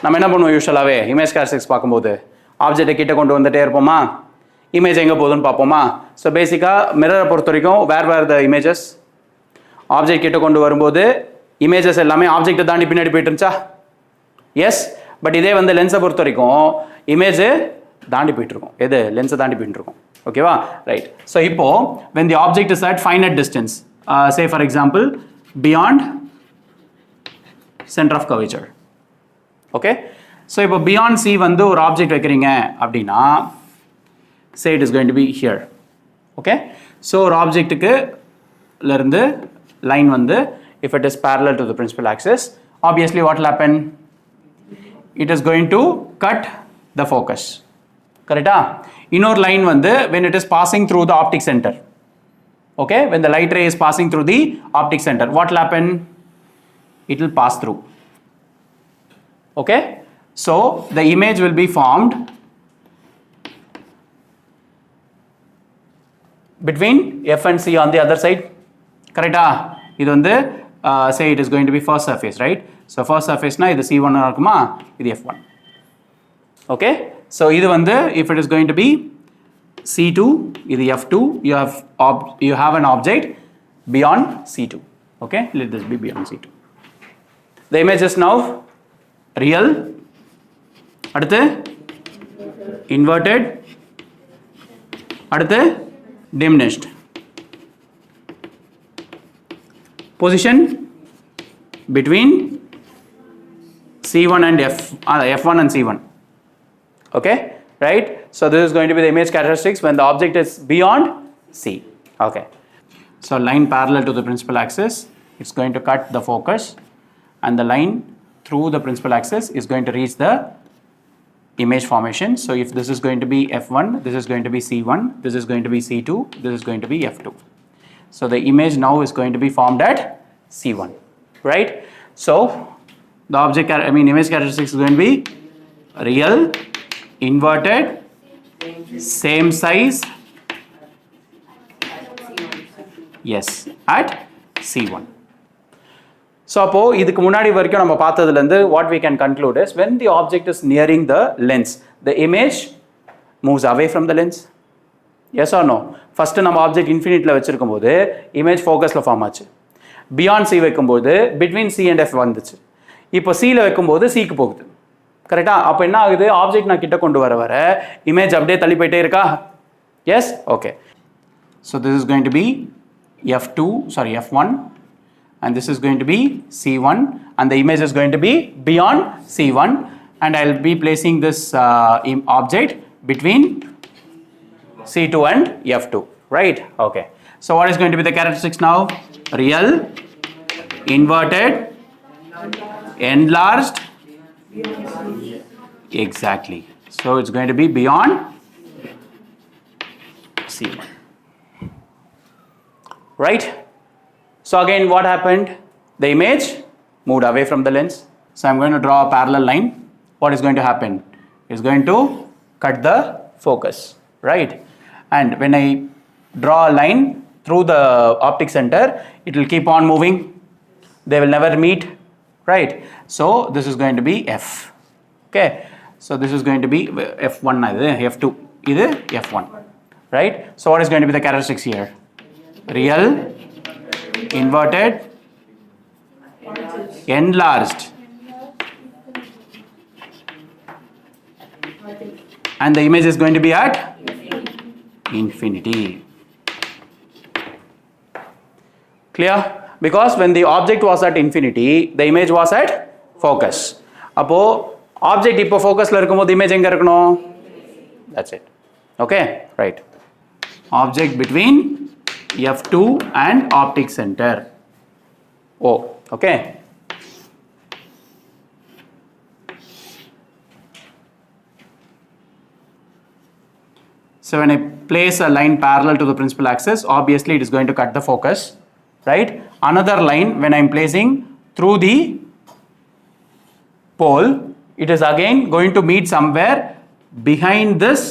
நம்ம என்ன பண்ணுவோம் யூஸ்வலாகவே இமேஜ் கேரக்டரிஸ்டிக்ஸ் பார்க்கும்போது ஆப்ஜெக்டை கிட்ட கொண்டு வந்துட்டே இருப்போமா, இமேஜ் எங்கே போகுதுன்னு பார்ப்போமா. ஸோ பேசிக்காக மிரரை பொறுத்த வரைக்கும் வேர் த இமேஜஸ் ஆப்ஜெக்ட் கிட்ட கொண்டு வரும்போது இமேஜஸ் எல்லாமே ஆப்ஜெக்டை தாண்டி பின்னாடி போயிட்டு இருந்துச்சா, எஸ். பட் இதே வந்து லென்ஸை பொறுத்த வரைக்கும் இமேஜ் தாண்டி போயிட்டு இருக்கும், எது லென்ஸை தாண்டி போயிட்டு இருக்கும். ஓகேவா, ரைட். ஸோ இப்போ when the object is at finite distance, say for example beyond center of curvature, okay. So இப்போ beyond C வந்து ஒரு ஆப்ஜெக்ட் வைக்கிறீங்க அப்படின்னா say it is going to be here, okay. So ஒரு ஆப்ஜெக்ட்டுக்கு இருந்து லைன் வந்து if it is parallel to the principal axis, obviously what will happen, it is going to cut the focus, correcta. Inner line வந்து when it is passing through the optic center, okay, when the light ray is passing through the optic center, what will happen, it will pass through, okay. So the image will be formed between F and C on the other side, correcta. இது வந்து say it is going to be first surface, right. So first surface na இது C1 இருக்குமா, இது F1, okay. So இது வந்து if it is going to be C2, இது F2, you have an object beyond C2, okay. Let this be beyond C2. The image is now real, அடுத்து inverted, அடுத்து diminished, position between C1 and F1 and C1, okay, right. So this is going to be the image characteristics when the object is beyond C, okay. So line parallel to the principal axis, it's going to cut the focus, and the line through the principal axis is going to reach the image formation. So if this is going to be F1, this is going to be C1, this is going to be C2, this is going to be F2. So the image now is going to be formed at C1, right. So the image characteristics is going to be real, inverted, same size, yes, at C1. So அப்போ இதுக்கு முன்னாடி வரைக்கும் நம்ம பார்த்ததுல இருந்து what we can conclude is when the object is nearing the lens, the image moves away from the lens, yes or no. First நம்ம object இன்ஃபினிட்ல வச்சிருக்கும் போது இமேஜ் ஃபோக்கஸ்ல ஃபார்ம் ஆச்சு, பியாண்ட் சி வைக்கும்போது பிட்வீன் சி அண்ட் எஃப் வந்துச்சு, இப்போ சியில் வைக்கும்போது சிக்கு போகுது, கரெக்டா. அப்போ என்ன ஆகுது, ஆப்ஜெக்ட் நான் கிட்ட கொண்டு வர இமேஜ் அப்படியே தள்ளி போயிட்டே இருக்கா, yes, okay. So this is going to be F1 and this is going to be C1 and the image is going to be beyond C1 and I'll be placing this object between C2 and F2, right, okay. So what is going to be the characteristics now, real, inverted, enlarged, exactly. So it's going to be beyond C1, right. So again what happened, the image moved away from the lens. So I'm going to draw a parallel line. What is going to happen, it's going to cut the focus, right. And when I draw a line through the optic center, it will keep on moving, they will never meet, right. So this is going to be F, okay. So this is going to be F1, F2, இது F1, right. So what is going to be the characteristics here, real, inverted, enlarged, and the image is going to be at infinity, clear. Because when the object was at infinity, the image was at focus. அப்போ object இப்போ ஃபோக்கஸ்ல இருக்கும்போது image எங்க இருக்கணும், that's it, okay, right. Object between F2 and optic center, oh, okay. So when I place a line parallel to the principal axis, obviously it is going to cut the focus, right. Another line when I am placing through the pole, it is again going to meet somewhere behind this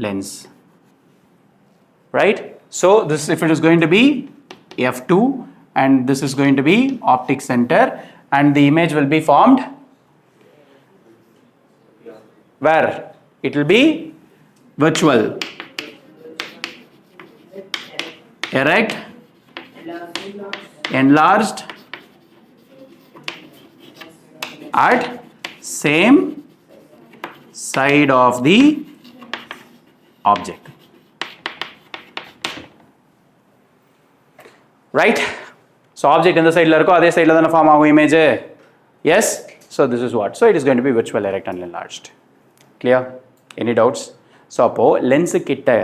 lens, right. So this, if it is going to be F2 and this is going to be optic center and the image will be formed where it will be virtual, erect, enlarged at same side of the object. Right? So object in the side la irukko adhe side la dana form agum image. Yes, so this is what, so it is going to be virtual, erect and enlarged. Clear? Any doubts? So appo lens kitta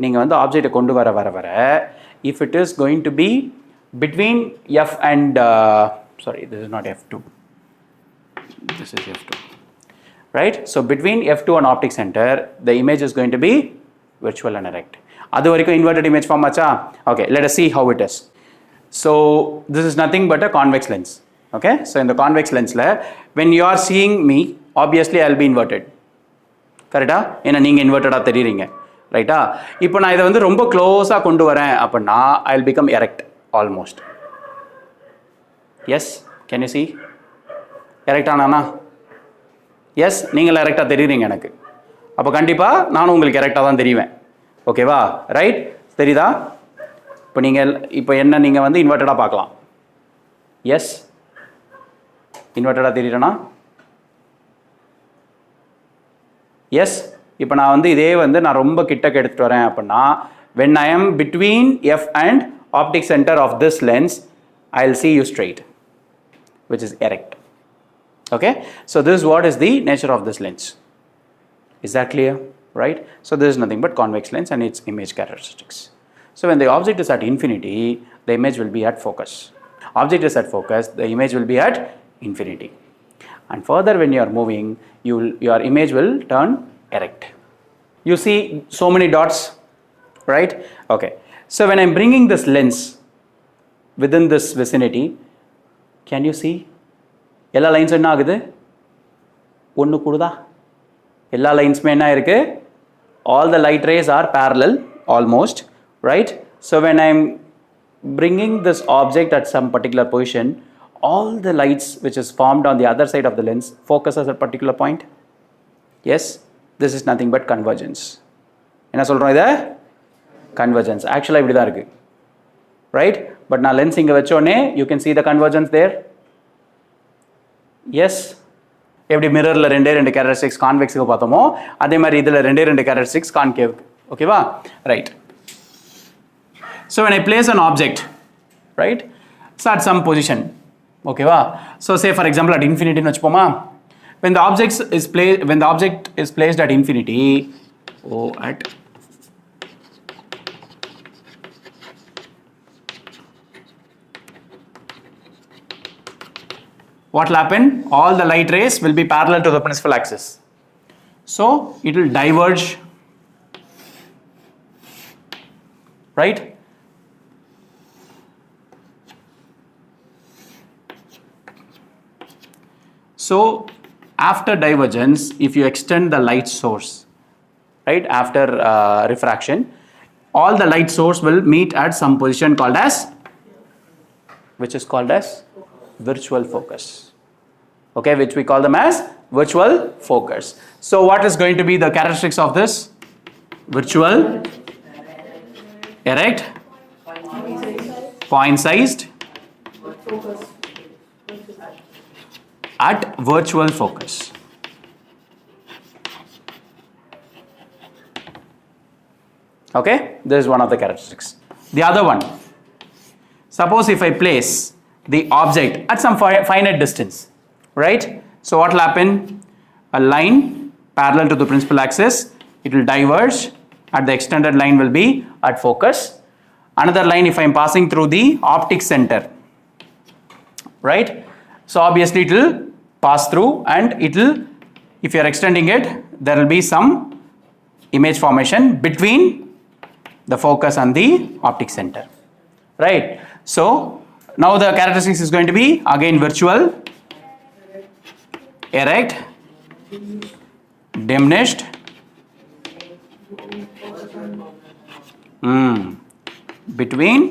neenga vandu object kondu vara if it is going to be between f and sorry, this is not f2, this is f2, right? So between f2 and optic center the image is going to be virtual and erect. Adu varaikum inverted image form acha. Okay, let us see how it is. So this is nothing but a convex lens. Okay, so in the convex lens la when you are seeing me, obviously I will be inverted. Correct? Ena neenga inverted ah theriringa, right? Ipo na idha vandu romba close ah kondu varen appadina I will become erect almost. Yes, can you see? Erect ஆனானா? Yes, நீங்கள் எரெக்டாக தெரியுறீங்க எனக்கு. அப்போ கண்டிப்பாக நானும் உங்களுக்கு எரெக்டாக தான் தெரிவேன். ஓகேவா? Right? தெரியுதா? இப்போ நீங்கள் இப்போ என்ன நீங்கள் வந்து இன்வெர்ட்டடாக பார்க்கலாம். எஸ், இன்வெர்ட்டடாக தெரியுறேனா? எஸ், இப்போ நான் வந்து இதே வந்து நான் ரொம்ப கிட்டக்கு எடுத்துகிட்டு வரேன் அப்படின்னா when I am between f and optic center of this lens I will see you straight, which is erect. Okay, so this is what is the nature of this lens. Is that clear? Right? So this is nothing but convex lens and its image characteristics. So when the object is at infinity, the image will be at focus. Object is at focus, the image will be at infinity. And further when you are moving, your image will turn erect. You see so many dots, right? Okay, so when I am bringing this lens within this vicinity, can you see? எல்லா லைன்ஸும் என்ன ஆகுது? ஒன்று கூடுதா? எல்லா லைன்ஸுமே என்ன இருக்கு? All the light rays are parallel almost, right? So when I am bringing this object at some particular position, all the lights which is formed on the other side of the lens focuses at a particular point. Yes, this is nothing but convergence. என்ன சொல்கிறோம் இதை? Convergence. Actually இப்படி தான் இருக்கு, right? But நான் lens இங்கே வச்சோடனே you can see the convergence there. Yes, எப்படி மிரரில் ரெண்டு கேரக்டரிஸ்டிக்ஸ் கான்வெக்ஸுக்கு பார்த்தோமோ அதே மாதிரி இதில் ரெண்டு கேரக்டரிஸ்டிக்ஸ் கான்கேவுக்கு. ஓகேவா? Right. So when I place an object, right, so at some position, ஓகேவா? So say for example at infinity ன்னு வச்சுப்போமா. when the object is placed at infinity, at what will happen? All the light rays will be parallel to the principal axis. So it will diverge, right? So after divergence, if you extend the light source, right, after refraction, all the light source will meet at some position called as, which is called as virtual focus. Okay, which we call them as virtual focus. So what is going to be the characteristics of this? Virtual, erect, point sized, at virtual focus. Okay, this is one of the characteristics. The other one, suppose if I place the object at some finite distance, right? So what will happen? A line parallel to the principal axis, it will diverge, at the extended line will be at focus. Another line if I am passing through the optic center, right? So obviously it will pass through and it will, if you are extending it, there will be some image formation between the focus and the optic center, right? So now the characteristics is going to be again virtual, erect, diminished, between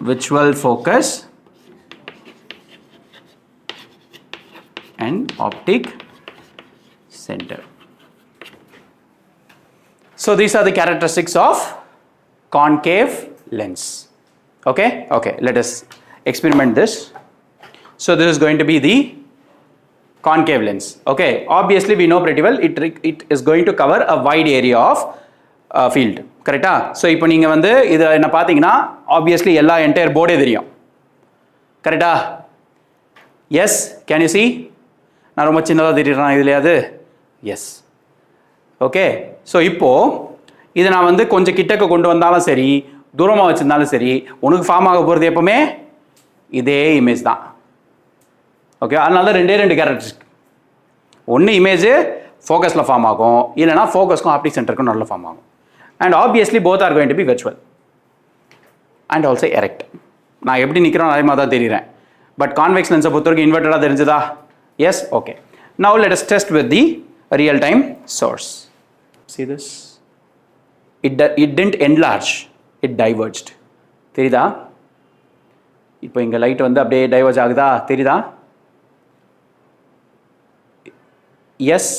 virtual focus and optic center. So these are the characteristics of concave lens. Okay, let us experiment this. So this is going to be the concave lens. Okay, obviously we know pretty well it is going to cover a wide area of field. கரெக்டா? So இப்போ நீங்கள் வந்து இதை என்ன பார்த்தீங்கன்னா obviously எல்லா entire போர்டே தெரியும். கரெக்டா? Yes, can you see? நான் ரொம்ப சின்னதாக தெரியுறேன் இதுலையாது? எஸ். ஓகே, ஸோ இப்போது இதை நான் வந்து கொஞ்சம் கிட்டக்க கொண்டு வந்தாலும் சரி, தூரமாக வச்சுருந்தாலும் சரி, உனக்கு ஃபார்ம் ஆக போகிறது எப்போவுமே இதே இமேஜ் தான். ஓகே, அதனால ரெண்டு கேரக்டரிஸ்டிக். ஒன்று இமேஜ் ஃபோக்கஸில் ஃபார்ம் ஆகும், இல்லைனா ஃபோக்கஸ்க்கும் ஆப்டிக் சென்டருக்கும் நல்ல ஃபார்ம் ஆகும். And obviously both are going to be virtual and also erect. நான் எப்படி நிற்கிறோம் அதே மாதிரி தான் தெரியுறேன். பட் கான்வெக்ஸ் லென்ஸை பொறுத்த வரைக்கும் இன்வெர்டடாக தெரிஞ்சதா? Yes, okay. Now let us test with the real time source. See this? It didn't enlarge, it diverged. தெரியுதா? இப்போ இங்கே லைட் வந்து அப்படியே டைவர்ஜ் ஆகுதா? தெரியுதா? எஸ்,